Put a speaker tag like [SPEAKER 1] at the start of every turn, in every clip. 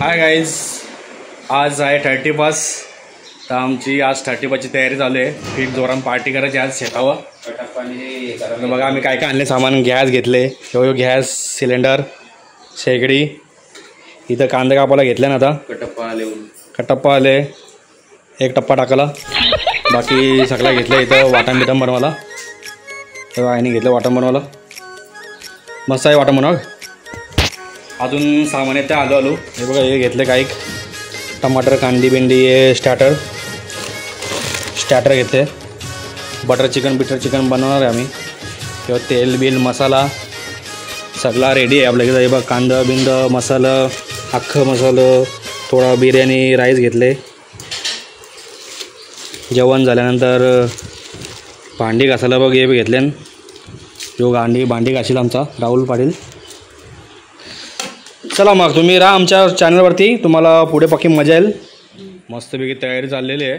[SPEAKER 1] Hi guys, आज आहे 31. तर आमची आज 31ची तयारी चालू आहे. फिट जोरान पार्टी करायची आज शेतावर. तर बघा आम्ही काय काय आणले सामान. गॅस घेतले, गॅस सिलेंडर, शेगडी. इथं कांदे कापायला घेतले ना. आता कटप्पा आले, एक टप्पा टाकला. बाकी सगळं घेतलं इथं वाटण बिटण बनवायला. तेव्हा आईने घेतलं वाटण बनवायला. मस्त आहे वाटण बनवा. अजून सामान येते आलो. हे बघा हे घेतले काही टमाटर, कांदी बिंडी, हे स्टार्टर घेतले. बटर चिकन बनवणार आहे आम्ही. किंवा तेल बिल मसाला सगळा रेडी आहे आपल्याकडे. हे बघा कांदा बिंद मसाला, अख्खं मसाला, थोडा बिर्याणी राईस घेतले. जेवण झाल्यानंतर भांडी घासायला बघ हे घेतले. जो भांडी घासील आमचा राहुल पाटील. चला मग तुम्ही राहा आमच्या चॅनलवरती, तुम्हाला पुढे पक्की मजा येईल. मस्तपैकी तयारी चाललेली आहे.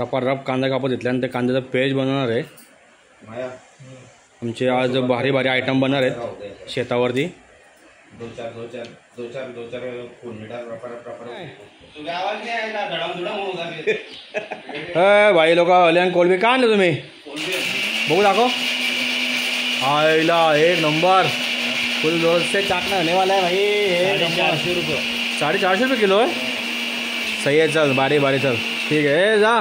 [SPEAKER 1] रप कांदा कापत घेतल्यानंतर ते कांद्याचं पेज बनवणार आहे. आमचे आज भारी आयटम बनणार आहेत शेतावरती. भाई लोक अल्यान कोलबी का आणले तुम्ही? बघू दाखव. आईला एक नंबर फुल जोर से चाकना होने वाला है भाई. 450 रुपये किलो है. सही आहे. चल बारी चल ठीक आहे. जा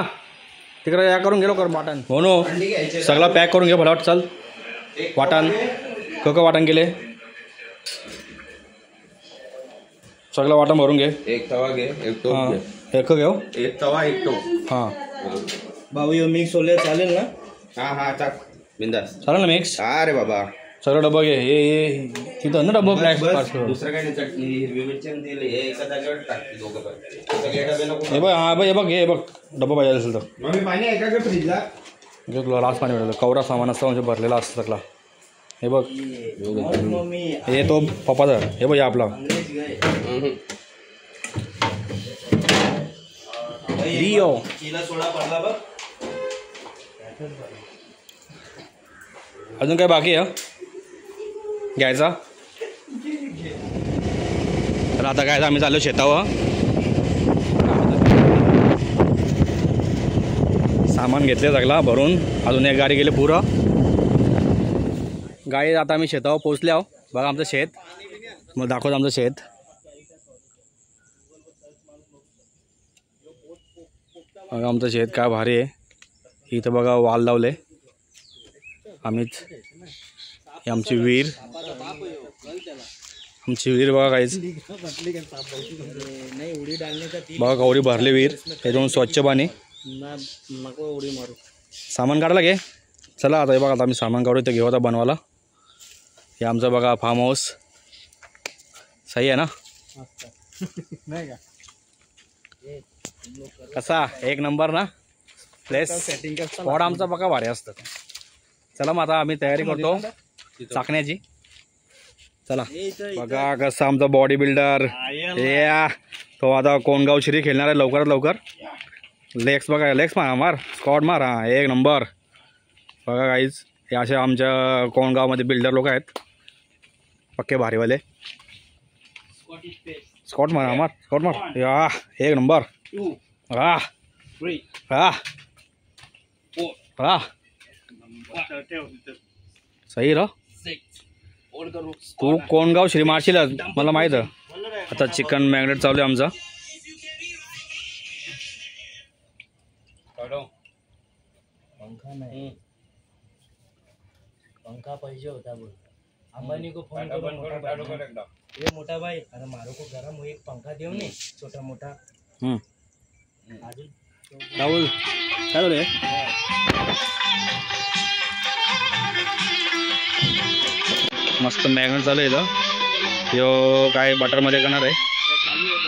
[SPEAKER 1] तिकडे या करून गेलो कर वाटण. हो नो सगळा पॅक करून घे फटाफट. चल वाटण वाटण केले. सगळं वाटण भरून घे.
[SPEAKER 2] एक तवा घे, एक टोप घे.
[SPEAKER 1] एक घेऊ.
[SPEAKER 2] एक तवा एक टोप.
[SPEAKER 1] हां
[SPEAKER 2] बाबू ये मिक्स होले चालेल ना? हा चाक बिंदास
[SPEAKER 1] चालेल ना मिक्स.
[SPEAKER 2] अरे बाबा
[SPEAKER 1] सगळं डब्बा घे. हे तिथं ना डब्बा ब्लॅक.
[SPEAKER 2] दुसरं काही नाही. चटणी हिरवी मिरची आणि तेल हे एका जागेवर टाकते दोघं पण.
[SPEAKER 1] हे बघ हा हे बघ डब्बा पाहिजे असेल तर.
[SPEAKER 2] मग मी पाणी आहे का फ्रीजला?
[SPEAKER 1] म्हणजे तुला लास्ट पाणी मिळालं. कवरा सामान असतं म्हणजे भरलेला असतं सगळा. हे बघ हे तो पप्पाचा. हे बघ आपला रिओ. अजून काय बाकी आहे घ्यायचा? तर आता काय आम्ही चाललो शेतावर. सामान घेतले सगळा भरून. अजून एक गाडी गेले पुरं. गाडी आता आम्ही शेतावर पोचले आहो. बघा आमचं शेत. मग दाखवतो आमचं शेत. बघा आमचं शेत काय भारी आहे. इथं बघा वाल लावले आम्हीच. ही आमची विहीर. बघा काहीच बघा कवडी भरले विहीर. त्याच्यावरून स्वच्छ पाणी. सामान काढला घे. चला आता हे बघा आता आम्ही सामान काढू. इथं घेऊ आता बनवायला. हे आमचं बघा फार्म हाऊस. सही आहे ना? कसा एक नंबर ना प्लेस. स्पॉट आमचा बघा भारी असतं. चला मग आता आम्ही तयारी करतो चाकण्याची. चला बघा कसं आमचा बॉडी बिल्डर. या तो आता कोणगाव श्री खेळणार आहे लवकरात लवकर. लेग्स बघा. लेग्स मार स्कॉट मार. हा एक नंबर. बघा काहीच हे असे आमच्या कोणगावमध्ये बिल्डर लोक आहेत पक्के भारीवाले. स्कॉट मार या एक नंबर. हा सही र. तू कोणगाव श्री मारशील मला माहीत आहे. आता चिकन मॅग्नेट चालू आहे आमचा.
[SPEAKER 3] पंखा पाहिजे होता बोल. अंबानी को फोन करो. ये मोटा भाई अरे मारो को गरम हो एक पंखा देऊ ने छोटा मोठा.
[SPEAKER 1] राहुल काय झालं? मस्त मॅग्नेट चालू आहे इथं. ह्यो काय बटरमध्ये करणार आहे.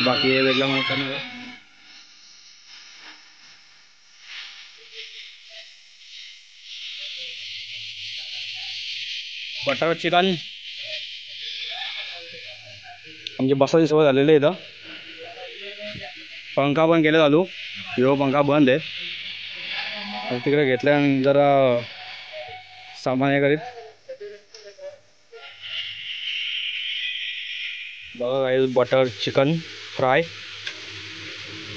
[SPEAKER 1] बाकी हे वेगळा म्हणून करणार आहे. बटर चिकन आमची बसाची सवय झालेली आहे इथं. पंखा पण गेले चालू. ह्यो पंखा बंद आहे. तिकडे घेतल्या आणि जरा सामान हे करीत बघा काय बटर चिकन फ्राय,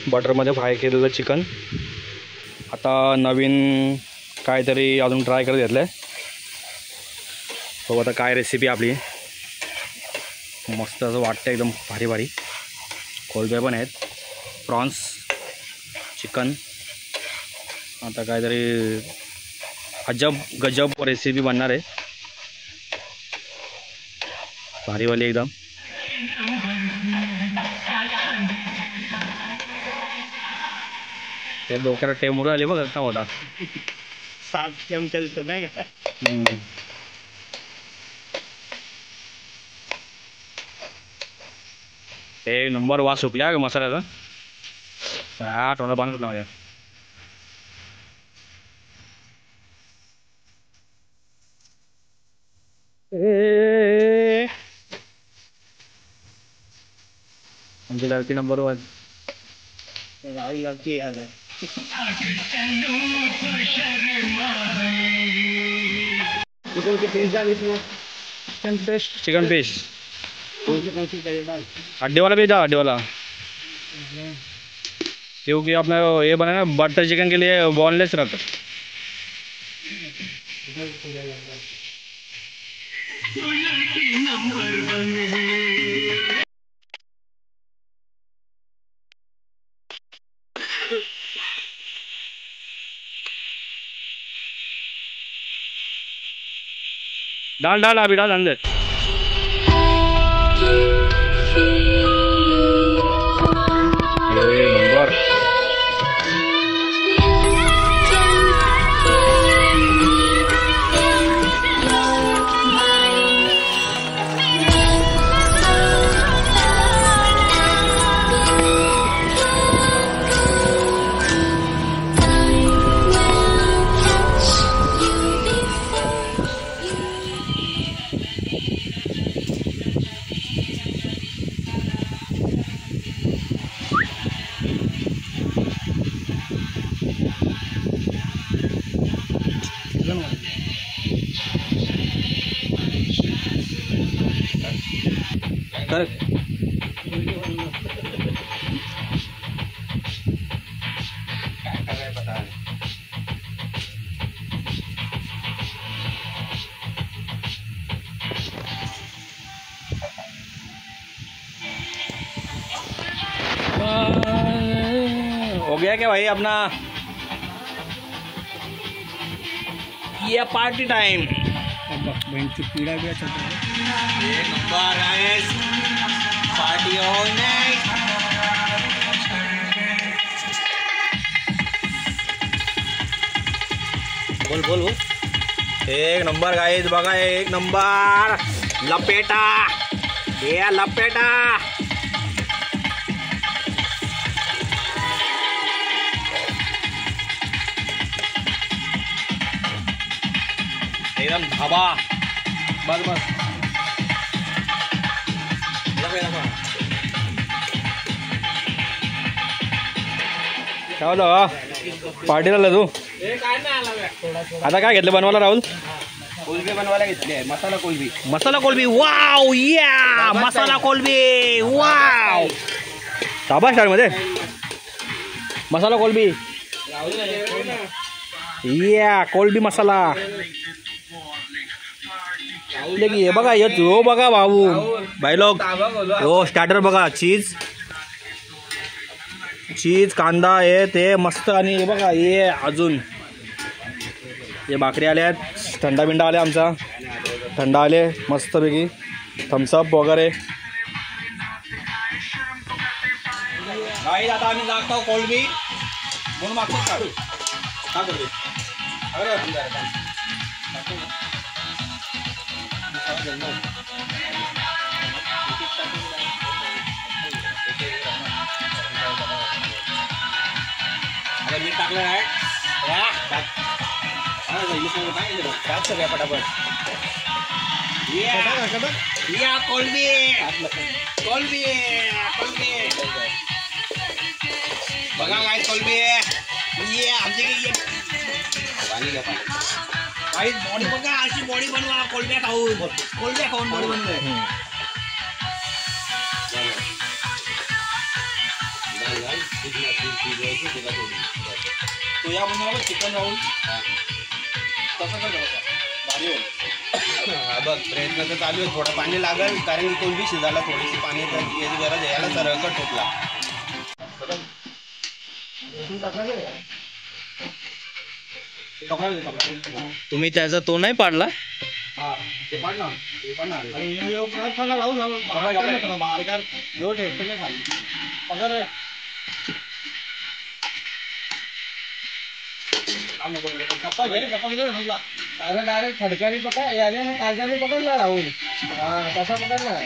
[SPEAKER 1] बटरमध्ये फ्राय केलेलं चिकन. आता नवीन काहीतरी अजून ट्राय करत घेतलं आहे. बघू आता काय रेसिपी आपली. मस्त असं वाटतं एकदम भारी भारी. कोलंबे पण आहेत, प्रॉन्स, चिकन. आता काहीतरी अजब गजब रेसिपी बनणार आहे, भारीवाली एकदम. ते डोक्याला टेमूर आले बघ का होता
[SPEAKER 2] 7 चमचे नाही का.
[SPEAKER 1] ते नंबर वास सुटल्या मसाल्याचा. तोंडाला पाणी सुटलं माझ्या. आमची लड़की नंबर 1.
[SPEAKER 2] लड़की याद है. चिकन के पीस डाल इसमें.
[SPEAKER 1] चिकन पीस
[SPEAKER 2] कौन सी डाल.
[SPEAKER 1] हड्डी वाला भी था, हड्डी वाला. क्योंकि आपने ये बना ना बटर चिकन के लिए बोनलेस रख. डाल डाल अभी डाल अंदर. नंबर कर. हो गया क्या भाई अपना ये पार्टी टाइम.
[SPEAKER 2] पीड़ा भी अच्छा है.
[SPEAKER 1] एक number guys, party all Knight. बोल बोल बोल. एक नंबर गाइस, बघा एक नंबर. लपेटा ये लपेटा. एकदम धाबा. बस बस काय होतं पार्टीला आला तू. आता काय घेतलं बनवायला राहुल.
[SPEAKER 2] कोलबी बनवायला घेतले. मसाला कोलबी.
[SPEAKER 1] मसाला कोलबी. वाव या मसाला कोलबी. वाव साबा स्टार मध्ये मसाला कोलबी. या कोलबी मसाला. हे बघा हो बघा भाऊ भाई लोग. हो स्टार्टर बघा. चीज चीज कांदा हे ते मस्त. आणि हे बघा हे अजून हे भाकरी आल्या आहेत. थंडा बिंडा आल्या आमचा. थंडा आले मस्तपैकी. थम्सअप वगैरे. आता आम्ही जागतो कोलबी म्हणून मागतो का कोलबी. मीठ टाकलं आहे सगळ्या पटापट. या कोलबी कोलबी कोलबी बघा काय कोलबी. ये आमचे पाणी घ्या. काही बॉडी बघा अशी बॉडी बनवा. कोलब्या खाऊन बॉडी बनवाय.
[SPEAKER 2] तू या बनवला चिकन राहून कसं कर भारी होईल. हा बघ प्रयत्न तर चालू आहे. थोडं पाणी लागेल कारण की कोलबी शिजायला थोडीशी पाणी याची गरज आहे. याला सरळकट ठोकला.
[SPEAKER 3] तुम्ही त्याचा तो नाही पाडला.
[SPEAKER 2] डायरेक्ट फडकारी पकड याने कागदाने पकडला राहुल. कसा पकडला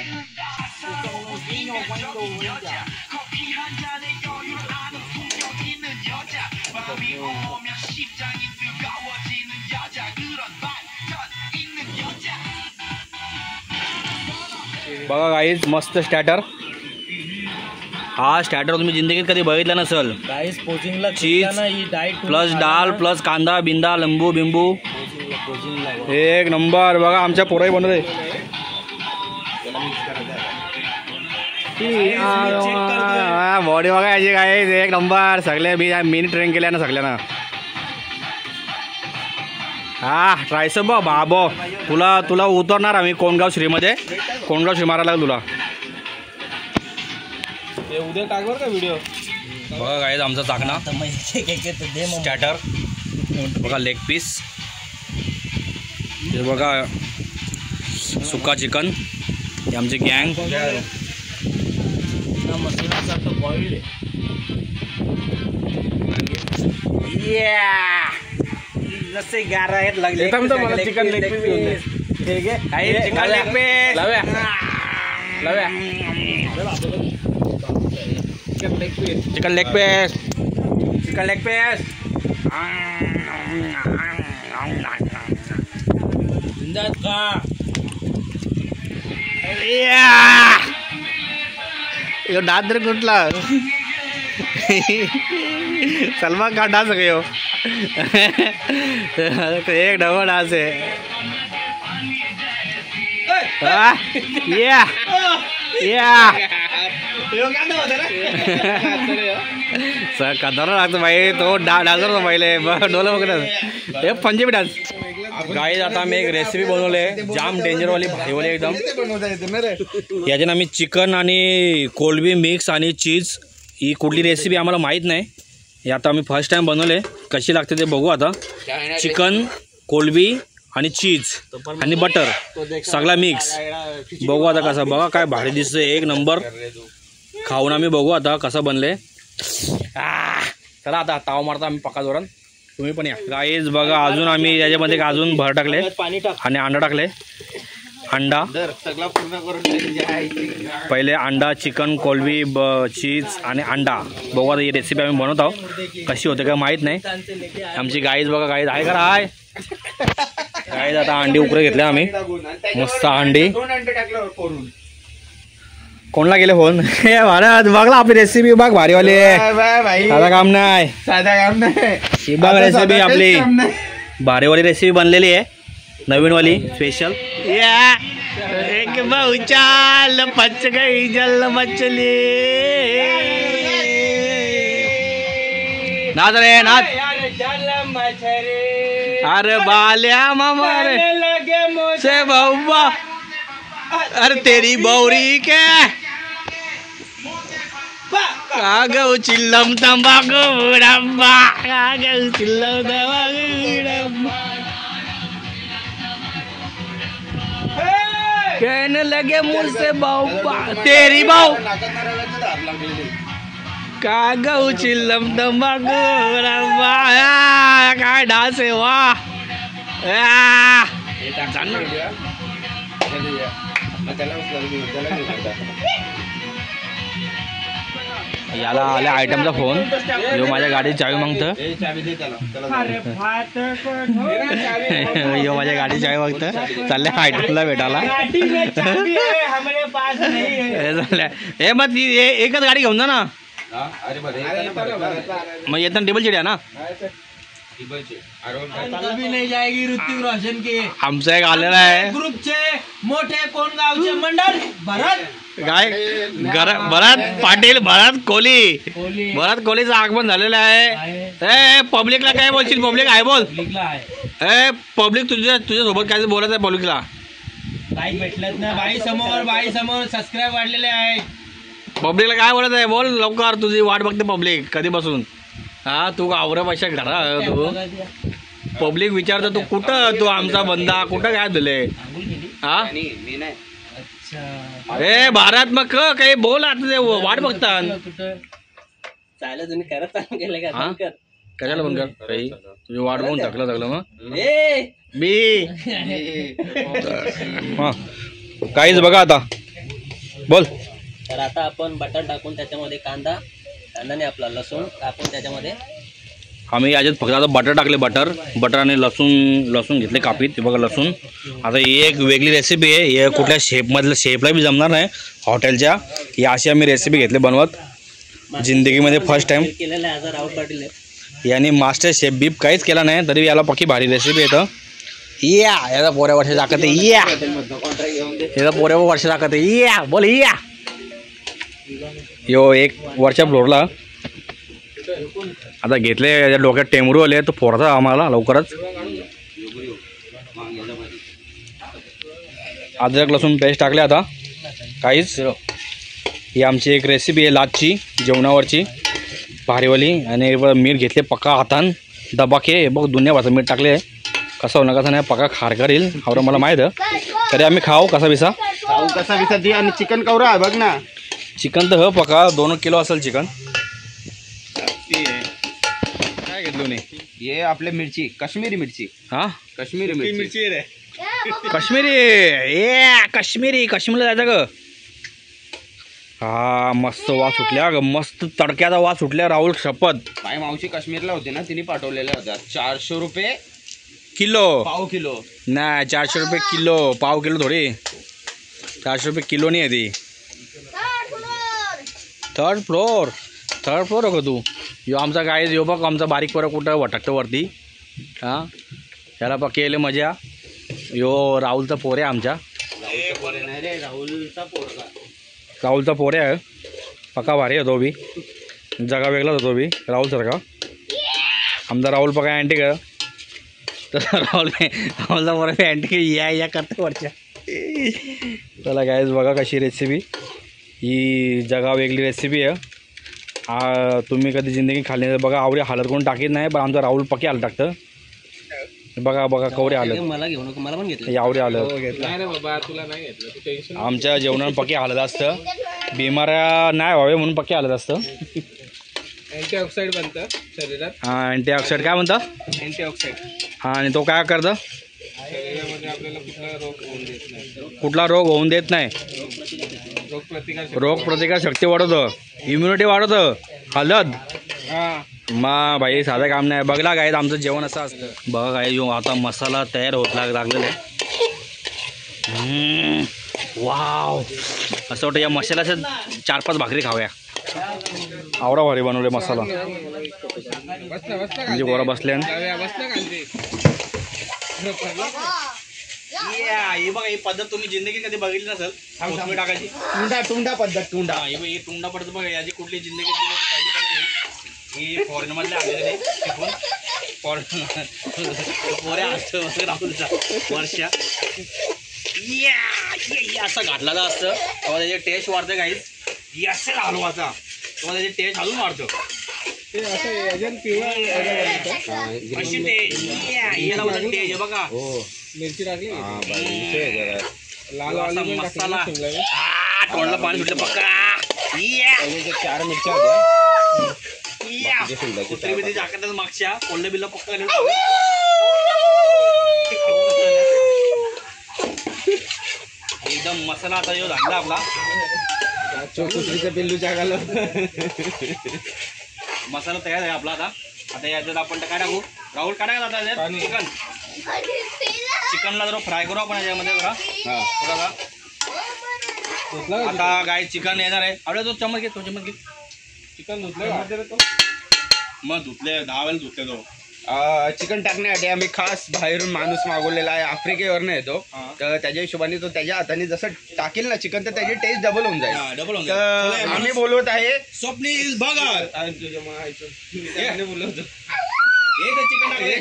[SPEAKER 1] बघा गाईज मस्त स्टार्टर. हा स्टार्टर तुम्ही जिंदगीत कधी बघितला नसेल.
[SPEAKER 3] गाईस पोचिंगला
[SPEAKER 1] चीज
[SPEAKER 3] डाएट
[SPEAKER 1] प्लस डाळ प्लस कांदा बिंदा लिंबू बिंबू
[SPEAKER 3] पोचिंगला
[SPEAKER 1] एक नंबर. बघा आमच्या पोराही बनवते. बॉडी बघा याची काय एक नंबर. सगळे मिनी ट्रेन केल्या ना सगळ्यांना. हा ट्रायसप बाबो तुला तुला उतरणार आम्ही कोणगाव श्रीमध्ये. कोणगाव श्री मारायला लागला तुला.
[SPEAKER 2] उद्या टाकवर का व्हिडिओ.
[SPEAKER 1] बघा काय आमचा चाकणा स्टार्टर. बघा लेग पीस. हे बघा सुका चिकन. हे आमची गँग.
[SPEAKER 3] मसाला बॉइल्ड जसे गारा आहेत लागले.
[SPEAKER 2] Chicken leg piece
[SPEAKER 1] chicken leg piece
[SPEAKER 2] लाव्या
[SPEAKER 1] chicken leg piece chicken leg piece.
[SPEAKER 3] जिंदात का
[SPEAKER 1] यो डान्स तर कुठला. सलमान खान डान्स गयो. एक डबा डान्स आहे. या या कदर लागतो भाई. तो डान्सर पहिले डोलं बघत हे पंजाबी डान्स. गाईज आता आम्ही एक रेसिपी बनवली जाम डेंजरवाली भारीवाली एकदम. याच्यानं आम्ही चिकन आणि कोलबी मिक्स आणि चीज. ही कुठली रेसिपी आम्हाला माहीत नाही. हे आता आम्ही फर्स्ट टाइम बनवले. कशी लागते ते बघू आता. चिकन कोलबी आणि चीज आणि बटर सगळा मिक्स. बघू आता कसं. बघा काय भारी दिसतं एक नंबर. खाऊन आम्ही बघू आता कसं बनले. चला आता ताव मारता आम्ही पक्का जोरात. तुम्ही पण या गाईज. बघा अजून आम्ही याच्यामध्ये अजून भर टाकले आणि अंडा टाकले. अंडा पहिले अंडा चिकन कोलबी चीज आणि अंडा. बघू आता ही रेसिपी आम्ही बनवत आहोत. कशी होते काय माहीत नाही. आमची गाईज बघा गाईज आहे का हाय गाईज. आता अंडी उकडे घेतले आम्ही मस्त अंडी. कोणला गेले फोन भारत बघला आपली रेसिपी बघ भारीवाली. साधा काम नाही बघ रेसिपी आपली भारीवाली रेसिपी बनलेली आहे नवीनवाली स्पेशल. एक बहुचाल पच गई जल मछली. नाच रे नाच. अरे बाल्या मामा से बहुबा. अरे तेरी बौरी के कागव चिल्लम तंबाकू डब्बा. कागव चिल्लम तंबाकू डब्बा. कहने लगे मुझसे बहुबा तेरी बहु. कागव चिल्लम तंबाकू डब्बा. काय डान्स आहे वा. याला आल्या आयटमचा फोन. यो माझ्या गाडीची चावी मागतं. यो माझ्या गाडीची चावी मागतं. चालल्या आयटमला भेटायला. हे मग ती एकच गाडी घेऊन जा ना. मग येताना टेबल चिड्या ना.
[SPEAKER 3] नहीं जाएगी ऋतिक रोशन के.
[SPEAKER 1] आमचा एक आलेला आहे
[SPEAKER 3] ग्रुपचे मोठे कोण गावचे मंडळ भरत
[SPEAKER 1] काय भरत पाटील, भरत कोहली, भरत कोहलीचं आगमन झालेलं आहे. पब्लिकला काय बोलशील? पब्लिक आहे बोल. पब्लिक तुझ्या सोबत काय बोलत आहे? पब्लिकला
[SPEAKER 3] बाई भेटलत ना, बाई समोर सबस्क्राईब वाढलेले आहेत.
[SPEAKER 1] पब्लिकला काय बोलत आहे? बोल लवकर, तुझी वाट बघते पब्लिक कधीपासून. हा तू आवरा पैसा घरा तू. पब्लिक विचारतो तू कुठं, तू आमचा बंदा कुठं काय दिले? हा ए भारत मग काही बोल, आता ते वाट बघतात.
[SPEAKER 3] चालेल तुम्ही करत गेले का?
[SPEAKER 1] कशाला बंद कर, तुझी वाट बघून थकलं मग बी. हा काहीच बघा आता बोल.
[SPEAKER 3] तर आता आपण बटर टाकून त्याच्यामध्ये कांदाने आपला लसूण टाकून त्याच्यामध्ये
[SPEAKER 1] आम्ही याच्यात फक्त आता बटर टाकले. बटर आणि लसूण घेतले कापीत. ते बघा लसूण. आता ही एक वेगळी रेसिपी आहे. हे कुठल्या शेफला बी जमणार नाही हॉटेलच्या. ही अशी आम्ही रेसिपी घेतली बनवत जिंदगीमध्ये फर्स्ट टाइम.
[SPEAKER 3] केलेला आहे राहुल पाटील
[SPEAKER 1] याने मास्टर शेफ बीफ काहीच केला नाही तरी याला पक्की भारी रेसिपी येतं. याचा पोऱ्या वर्ष दाखवत आहे. याचा पोऱ्या वर्ष दाखवत आहे. बोल यो एक वरच्या फ्लोअरला आता घेतले. याच्या डोक्यात टेमरू आले तो फोडाचा आम्हाला लवकरच. अद्रक लसूण पेस्ट टाकले. आता काहीच ही आमची एक रेसिपी आहे लाचची जेवणावरची भारीवाली. आणि मीठ घेतले पक्का हातान दबाके. बघ दुनिया भाषा मीठ टाकले. कसं होणार कसं नाही पक्का खार करील आवरा मला माहीत तरी आम्ही खाऊ कसा बिसा
[SPEAKER 2] ती. आणि चिकन कवरा आहे बघ ना.
[SPEAKER 1] चिकन तर पक्का 2 किलो असेल चिकन. काय घेतलो नाही
[SPEAKER 2] ये आपले मिरची, काश्मीरी मिरची.
[SPEAKER 1] हा
[SPEAKER 2] काश्मीरी मिरची रे.
[SPEAKER 1] काश्मीरला जायचं ग. हा मस्त वास सुटल्या ग. मस्त तडक्याचा वास सुटल्या. राहुल शपथ.
[SPEAKER 2] माझी मावशी काश्मीरला होती ना, तिने पाठवलेल्या होत्या. 400 रुपये
[SPEAKER 1] किलो.
[SPEAKER 2] पाव किलो
[SPEAKER 1] नाही 400 रुपये किलो. पाव किलो थोडी. 400 रुपये किलो नाही आहे ती. थर्ड फ्लोअर का तू? यो आमचा काय यो बघ आमचा बारीक पोरं कुठं भटकतं वरती. हां त्याला पक्की येले मजा. यो राहुलचा पोर आहे आमच्या. राहुलचा पोर आहे पक्का भारी होतो बी. जगा वेगळाच होतो बी राहुलसारखा. आमचा राहुल पक्का अँटी का तर राहुलचा पोर अँटी या करते वरच्या. चला गायज बघा कशी रेसिपी. ही जगा वेगळी रेसिपी आहे. तुम्ही कधी जिंदगी खाल्ली तर बघा. आवडी हालत कोण टाकीत नाही पण आमचा राहुल पक्की हाल टाकतं. बघा कवरे आलं.
[SPEAKER 3] मला घेऊ नको, मला पण घेतलं.
[SPEAKER 1] आवडे आलं. आमच्या जेवणात पक्की हालत असतं. बिमाऱ्या नाही व्हावे म्हणून पक्की हालत असतं.
[SPEAKER 2] अँटीऑक्साइड बनतं शरीरात.
[SPEAKER 1] हां अँटीऑक्साइड काय म्हणतं?
[SPEAKER 2] अँटीऑक्साइड.
[SPEAKER 1] हां आणि तो काय करतं?
[SPEAKER 2] शरीरामध्ये आपल्याला
[SPEAKER 1] कुठला रोग होऊन देत नाही. रोगप्रतिकार शक्ती वाढवतं. इम्युनिटी वाढवतं. हलद मा भाई साधं काम नाही. बघला काय आमचं जेवण असं असतं. बघा काय जो आता मसाला तयार होत लागलेला आहे. वाव असं वाटतं या मसाल्याचं 4-5 भाकरी खाव्या. आवडा भारी बनवले मसाला. म्हणजे गोरा बसले. ही बघा ही पद्धत तुम्ही जिंदगी कधी बघितली नसेल. टाकायची
[SPEAKER 2] टुंडा पद्धत.
[SPEAKER 1] ही टुंडा पद्धत बघा. याची कुठली जिंदगी ही फॉरेन मधले आलेले पोऱ्या असतं राहुलचा वर्षा. असं घातला तर असतं तेव्हा त्याचे टेस्ट वाढतं. काहीच असं हलवाचा तेव्हा त्याचे टेस्ट अजून वाढतं. अशी टेस्ट बघा.
[SPEAKER 2] मिरची टाकली
[SPEAKER 1] लाल मसाला. तोंडला पाणी सुटलं पक्का.
[SPEAKER 2] 4 मिरच्या होत्या.
[SPEAKER 1] कुत्री बित्री टाकतात मागच्या कोल्हा बिल्ला पक्का. एकदम मसाला आता जो झाला आपला.
[SPEAKER 2] कुत्रीचं पिल्लू जागाला
[SPEAKER 1] मसाला तयार आहे आपला. आता याच्यात आपण काय टाकू? राहुल काय टाकायचं आता? चिकनला जरा फ्राय करू आपण याच्यामध्ये जरा. आता काय चिकन येणार आहे. आपल्या तो चमच घे. चिकन धुतले मग धुतले 10 वेळेला धुतले तो.
[SPEAKER 2] चिकन टाकण्यासाठी आम्ही खास बाहेरून माणूस मागवलेला आहे, आफ्रिकेवरनं येतो. तर त्याच्या हिशोबाने तो त्याच्या हाताने जसं टाकेल ना चिकन तर त्याची टेस्ट डबल होऊन जाईल.
[SPEAKER 3] डबल होऊन
[SPEAKER 2] तर आम्ही बोलवत आहे
[SPEAKER 3] स्वप्नील भगत.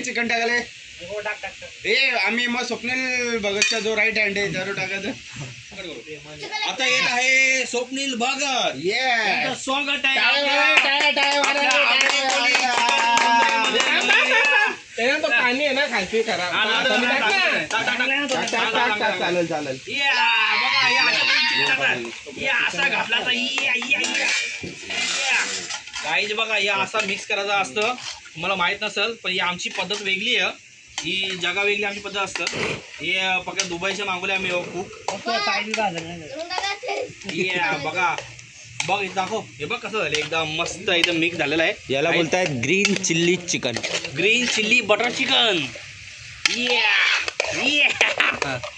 [SPEAKER 2] चिकन टाकाले आम्ही मग स्वप्नील भगतचा जो राईट हँड आहे त्यावर टाकायचं.
[SPEAKER 3] आता येत आहे स्वप्नील भगत.
[SPEAKER 2] ये
[SPEAKER 3] स्वागत आहे.
[SPEAKER 2] पाणी आहे ना खालची खराब. चालेल चालेल.
[SPEAKER 3] असा घातला काहीच बघा या असा मिक्स करायचा असतं. तुम्हाला माहित नसेल पण ही आमची पद्धत वेगळी आहे. ही जगा वेगळी आमची पद्धत असतं. हे फक्त दुबईच्या मागवले आम्ही खूप बघा बघ दाखव. हे बघ कसं झालं एकदम मस्त एकदम मिक्स झालेलं आहे.
[SPEAKER 2] याला बोलतायत green chilli chicken.
[SPEAKER 3] Green chilli butter chicken.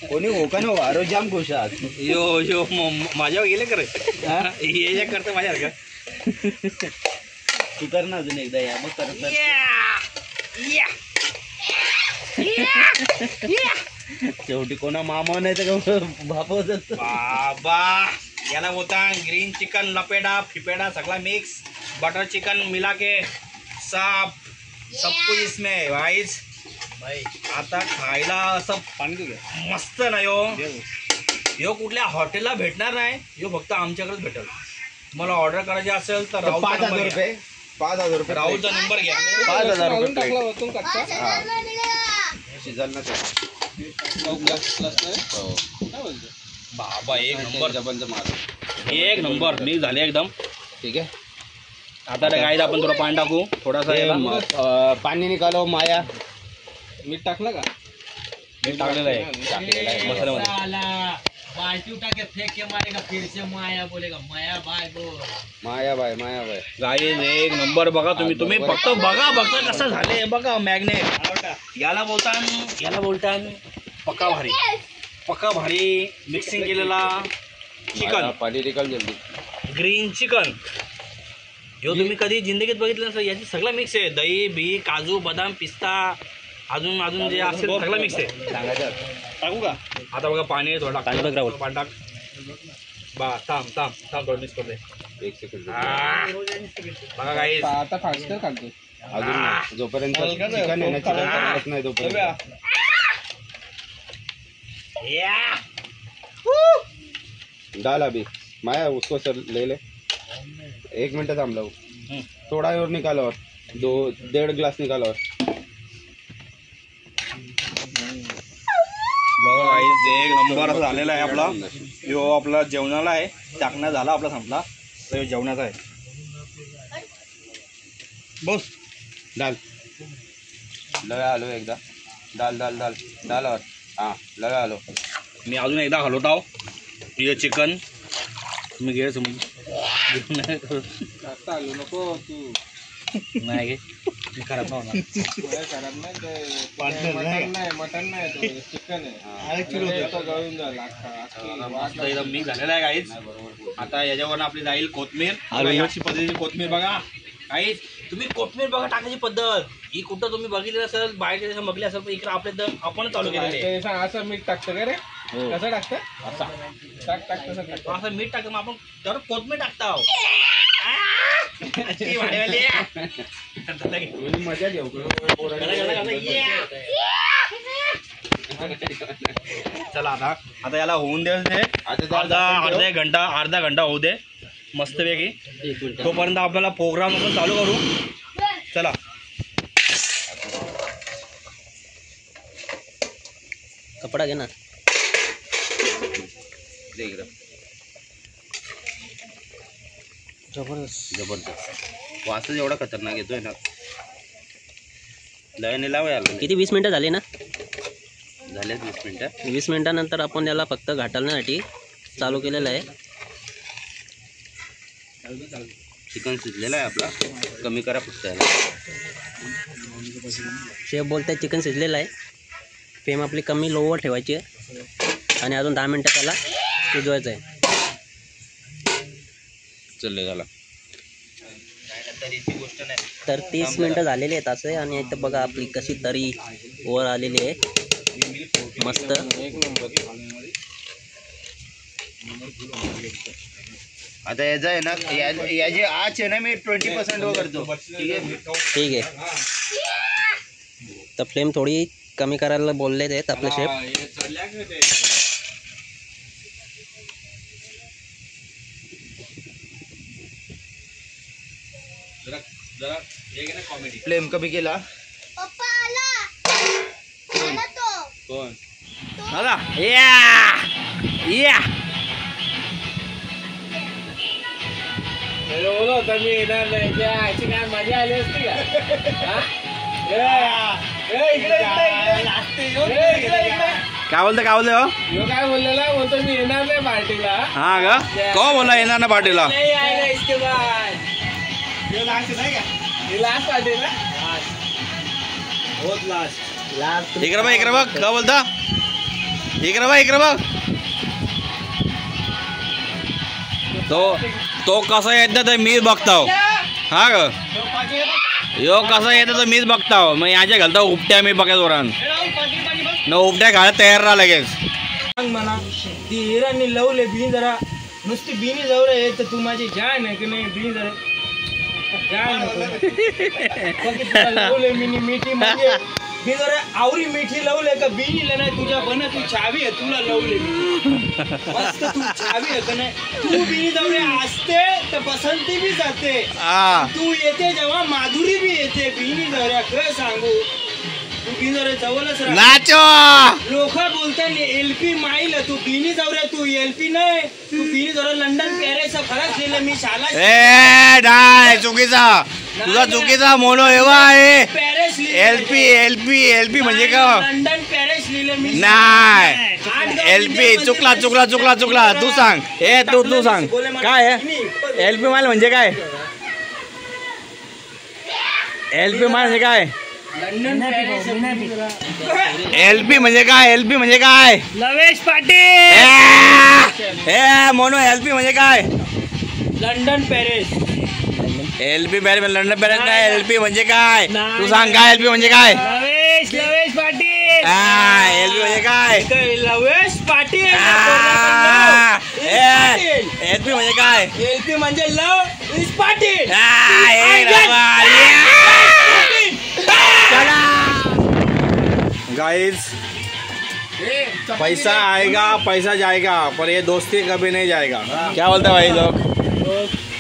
[SPEAKER 2] कोणी होका ना वारो जाम खुश आहात.
[SPEAKER 3] यो यो माझ्यावर गेले करे हे करतं माझ्यासारखं.
[SPEAKER 2] तू कर ना अजून एकदा या मग करत. शेवटी कोणा मामा नाही तर बापा
[SPEAKER 3] बाबा. याला बोलता ग्रीन चिकन लपेडा फिपेडा सगळा मिक्स बटर चिकन मिला के सब कुछ इसमें वाइज भाई. आता खायला असं पाणी मस्त ना यो कुठल्या हॉटेलला भेटणार नाही. यो फक्त आमच्याकडेच भेटेल. तुम्हाला ऑर्डर करायची असेल तर
[SPEAKER 2] 5,000 रुपये. 5,000 रुपये
[SPEAKER 3] राहुलचा नंबर घ्या.
[SPEAKER 2] 5,000 रुपये
[SPEAKER 3] बाबा एक नंबर.
[SPEAKER 2] मार
[SPEAKER 3] एक नंबर मिक्स झाले एकदम.
[SPEAKER 2] ठीक आहे.
[SPEAKER 3] आता गाईत आपण थोडं पाणी टाकू. थोडासा
[SPEAKER 2] पाणी निकालो. माया मीठ टाकलं का?
[SPEAKER 3] मीठ टाकलेलं आहे मसाल्यामध्ये.
[SPEAKER 4] बाल्टी उठा के फेंक के मारेगा फिर से माया बोलेगा माया भाई बोल.
[SPEAKER 2] माया बाय
[SPEAKER 3] गाईज एक नंबर. बघा तुम्ही फक्त बघा कसं झाले बघा. मॅग्नेट याला बोलतान पक्का भारी मिक्सिंग केलेला चिकन.
[SPEAKER 2] पाणी निकाल जल्दी.
[SPEAKER 3] ग्रीन चिकन जो तुम्ही कधी जिंदगीत बघितलं नसेल. याची सगळं मिक्स आहे. दही बी काजू बदाम पिस्ता अजून जे असेल सगळं मिक्स आहे.
[SPEAKER 2] सांगायचं
[SPEAKER 3] टाकू का? आता बघा पाणी थोडं पाणी टाक. बा थांब थोडं मिक्स करते.
[SPEAKER 2] 1 सेकंड
[SPEAKER 3] बघा गाईज
[SPEAKER 2] आता फास्ट काढतो अजून जोपर्यंत चिकन आहे ना चिकन नाही तोपर्यंत. डाल अभी माया उसको सर ले 1 मिनट थांबला. थोड़ा और निकालो और 1.5 ग्लास निकालो और.
[SPEAKER 3] बघा गाईज एक नंबर असं झालेला आहे आपला. यो आपला जेवणाला आहे. टाकणं झाला आपला संपला. तर जेवणाचा आहे. बस
[SPEAKER 2] डाल लगा आलो एकदा. डाल और हाँ लगा आलो.
[SPEAKER 3] मी अजून एकदा हलवत आहो. हे चिकन तुम्ही घे समज.
[SPEAKER 2] आलो नको तू.
[SPEAKER 3] नाही घे मी खराब नाही
[SPEAKER 2] मटन नाही चिकन आहे.
[SPEAKER 3] एकदम मिक्स झालेला आहे गाईज. आता याच्यावर आपली जाईल कोथमीर. अशी पद्धतीची कोथमीर बघा गाईज. तुम्ही कोथमीर बघा टाकायची पद्धत. ही कुठं तुम्ही बघितली असेल बाहेरच्या देशात बघली असेल पण इकडे आपल्या आपण चालू केलेलं आहे.
[SPEAKER 2] असं मीठ टाकतं का रे? कसं टाकतं?
[SPEAKER 3] असा असं मीठ टाकतं मग आपण तर कोथमीर टाकता.
[SPEAKER 2] मजा घेऊ.
[SPEAKER 3] चला आता याला होऊन दे. अर्धा घंटा होऊ दे मस्तपैकी. तोपर्यंत आपल्याला प्रोग्राम आपण चालू करू. चला
[SPEAKER 4] कपडा घे ना.
[SPEAKER 2] जबरदस्त वासच एवढा खतरनाक येतोय ना. लयने लाव याला.
[SPEAKER 4] किती 20 मिनिटं झाली ना?
[SPEAKER 2] झालेत 20 मिनिटं.
[SPEAKER 4] 20 मिनिटानंतर आपण याला फक्त घाटण्यासाठी चालू केलेलं आहे.
[SPEAKER 2] चिकन शिजलेलं आहे आपला. कमी करा फक्त याला.
[SPEAKER 4] शेफ बोलताय चिकन शिजलेलं आहे. फ्लेम आपली कमी लोवर ठेवायची आहे आणि अजून 10 मिनिटं त्याला शिजवायचं आहे.
[SPEAKER 2] चल झाला.
[SPEAKER 3] तरीची गोष्ट नाही.
[SPEAKER 4] तर 30 मिनटं झालेली आहेत असे. आणि इथं बघा आपली कशी तरी वर आलेली आहे मस्त.
[SPEAKER 3] आता याचा आहे ना याची आच आहे ना मी 20% वर करतो.
[SPEAKER 4] ठीक आहे. तर फ्लेम थोडी कमी करायला बोलले आहेत आपले शेफ.
[SPEAKER 3] फ्लेम कमी केला.
[SPEAKER 1] कोण आला? या या बोलो तर मी येणार नाही. याची काय मजा आली असती का? काय बोलतो काय बोलतो काय बोललेला? बोलतो मी येणार नाही पार्टीला. हा का? को बोला येणार ना पार्टीला? लास्ट पार्टीला इकडे बघ इकडे बघ. काय बोलता? इकडे बघ इकडे बघ. तो कसा येतो तर मीच बघताव. हा ग यो कसा येतो तर मीच बघताव. मग याच्या घालता उपट्या मी बघा जोरान न उपट्या घालत तयार राहा लगेच.
[SPEAKER 2] म्हणा ती हिरांनी लवले बी जरा नुसती बिनी जवळ आहे तर तू माझी जाय नाही की नाही बी जरा लवले मिनी मिठी म्हणजे मी जरा आवरी मिठी लवले का बिनीले नाही तुझ्या बन तू छावी आहे तुला लवले मस्त तू छावी आहे का नाही. तू बिनी जवळ असते तर पसंती बी जाते. तू येते जेव्हा माधुरी बी येते बिनी जवळ काय सांगू. तू बिनी जवळ जवळच
[SPEAKER 1] नाचो.
[SPEAKER 2] लोक बोलतात एलपी माईल तू बिनी जवळ तू एलपी नाही तू बिनी जवळ लंडन पॅरिस फरक लिहिलं मी शाला.
[SPEAKER 1] नाही चुकीचा तुझा चुकीचा मोनो एव्हा आहे.
[SPEAKER 2] पॅरिस
[SPEAKER 1] एलपी एलपी एलपी म्हणजे का?
[SPEAKER 2] लंडन पॅरिस लिहिलं मी
[SPEAKER 1] नाही. एलपी चुकला चुकला चुकला चुकला. तू सांग ए तू सांग काय एलपी माल म्हणजे काय? एलपी माल म्हणजे काय?
[SPEAKER 2] लंडन पॅरिस
[SPEAKER 1] एलपी म्हणजे काय? एलपी म्हणजे काय?
[SPEAKER 2] लवेश पाटील
[SPEAKER 1] ए मोनो एलपी म्हणजे काय?
[SPEAKER 2] London Paris.
[SPEAKER 1] LP Paris London Paris नाही. एलपी म्हणजे काय? तू सांग काय एलपी म्हणजे काय?
[SPEAKER 2] लवेश पाटील.
[SPEAKER 1] एलपी म्हणजे काय?
[SPEAKER 2] लवेश पाटील.
[SPEAKER 1] एलपी म्हणजे काय?
[SPEAKER 2] एलपी म्हणजे लव इज पाटील.
[SPEAKER 1] गाइस पैसा आएगा पैसा जाएगा पर ये दोस्ती कभी नहीं जाएगा. क्या बोलता है भाई लोग?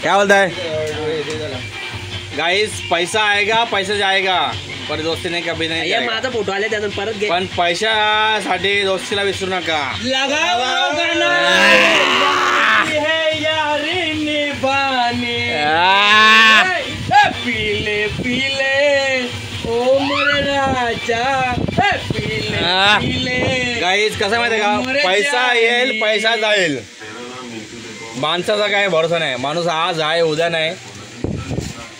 [SPEAKER 1] क्या बोलता है गाइस? पैसा आएगा पैसा जाएगा पर दोस्ती नाही कभी नाही जाएगा.
[SPEAKER 4] माझा फोटो आले त्यातून परत घे.
[SPEAKER 1] पण पैशासाठी दोस्तीला विसरू नका.
[SPEAKER 2] पीले पीले ओ मोरे राजा पीले.
[SPEAKER 1] गाईज कसं माहिती का? पैसा येईल पैसा जाईल. माणसाचा काय भरोसा नाही. माणूस आज आहे उद्या नाही.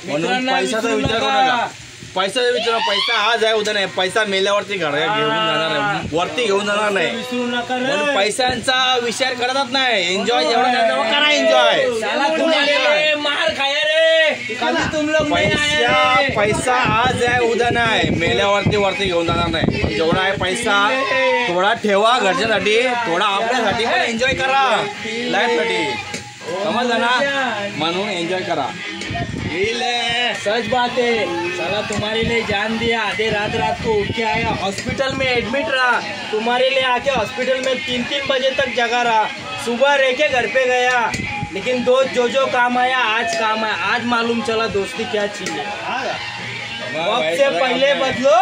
[SPEAKER 1] म्हणून पैशाचा विचार करू नका. पैशाचा विचार पैसा आज आहे उद्या नाही. पैसा मेल्यावरती घेऊन जाणार नाही. वरती घेऊन जाणार नाही. म्हणून पैशांचा विचार करतच नाही. एन्जॉय जेवढा करायचा करा. एन्जॉय
[SPEAKER 2] मार खाया रे तुम लोग.
[SPEAKER 1] पैसा आज आहे उद्या नाही. मेल्यावरती वरती घेऊन जाणार नाही. जेवढा आहे पैसा थोडा ठेवा घरच्यासाठी थोडा आपल्यासाठी पण एन्जॉय करा लाईफ साठी. समजलं ना? म्हणून एन्जॉय करा.
[SPEAKER 2] सच बात है साला तुम्हारे लिए जान दिया. आधे रात को उठ के आया हॉस्पिटल में एडमिट रहा. तुम्हारे लिए आके हॉस्पिटल में 3 बजे तक जगा रहा. सुबह रह के घर पे गया. लेकिन दोस्त जो काम आया आज काम आया. आज मालूम चला दोस्ती क्या चीज है. वक्त से पहले बदलो.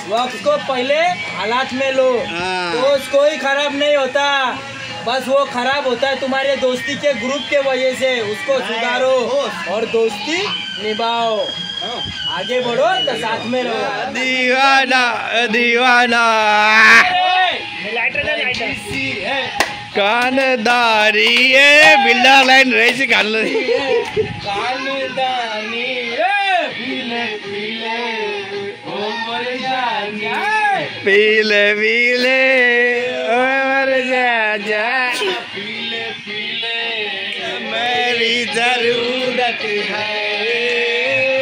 [SPEAKER 2] वक्त को पहले हालात में लो. दोस्त कोई खराब नहीं होता. बस वो खराब होता है तुम्हारे दोस्ती के ग्रुप के वजह से. उसको सुधारो और दोस्ती निभाओ. आगे बढ़ो तो साथ में रहो.
[SPEAKER 1] दीवाना दीवाना कानदारी है. बिल्डर लाइन रेस कान
[SPEAKER 2] कानदानी
[SPEAKER 1] पीले पीले मर जा मेरी जरूरत है.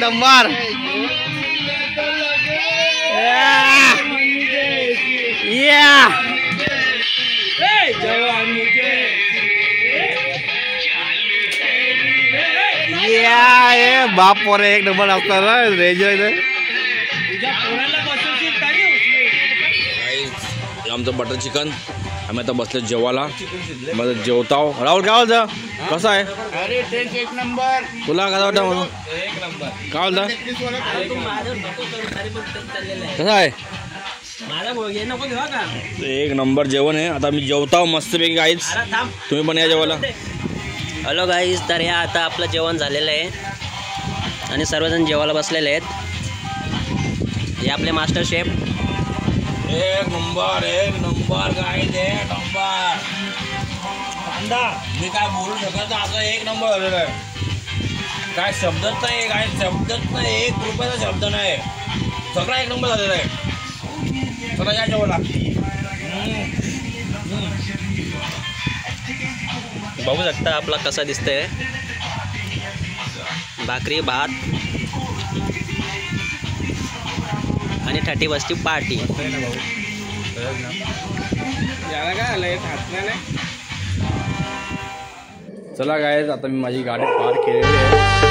[SPEAKER 1] नंबर बाप पोरे एक नंबर असणार रेंज आमचं बटर चिकन आम्ही आता बसलो जेवायला मग जेवताव राहुल काय बोलतं कसं आहे
[SPEAKER 2] एक नंबर
[SPEAKER 1] तुला कसं वाटतं म्हणून
[SPEAKER 2] एक नंबर
[SPEAKER 1] काय बोलतं कसं आहे एक नंबर जेवण आहे आता मी जेवताव मस्तपैकी गाईच तुम्ही पण या जेवायला
[SPEAKER 4] हॅलो गाईज तर या आता आपलं जेवण झालेलं आहे आणि सर्वजण जेवायला बसलेले आहेत हे आपले मास्टर शेफ
[SPEAKER 3] एक नंबर गाईज एक नंबर कांदा मी काय बोलू शकत नाही असं एक नंबर झालेलं आहे काय शब्दच नाही काय शब्दच नाही 1 रुपयाचा शब्द नाही सगळा एक नंबर झालेला आहे चला या जेवायला
[SPEAKER 4] बघू शकता आपला कसा दिसतंय भाकरी भात आणि 31ची पार्टी
[SPEAKER 1] चला गायज आता मी माझी गाडी पार्क केलेली आहे